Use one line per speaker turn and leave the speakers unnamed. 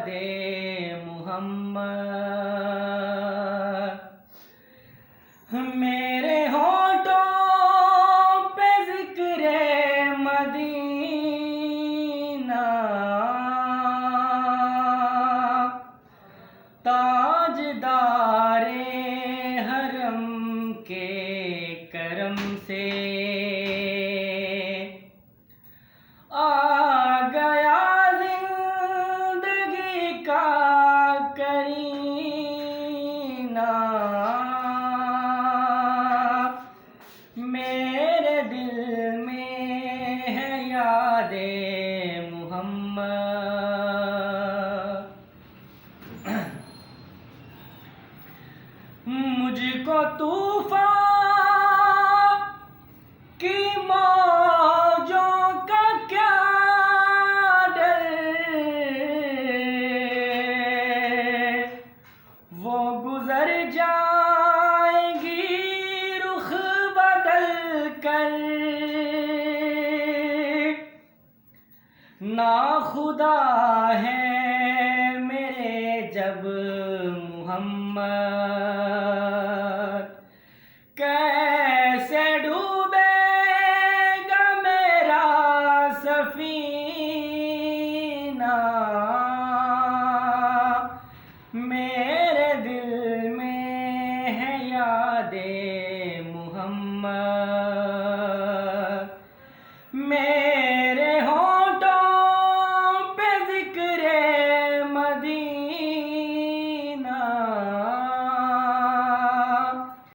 यादे मोहम्मद। मेरे होठों पे ज़िक्रे मदीना, ताजदारे हरम के करम से आ गया जिंदगी का करीना। मेरे दिल में है यादे मोहम्मद। मुझको तूफान की मौजों का क्या डर, वो गुजर जाएंगी रुख बदल कर। ना खुदा है मेरे जब मोहम्मद, कैसे डूबेगा मेरा सफीना।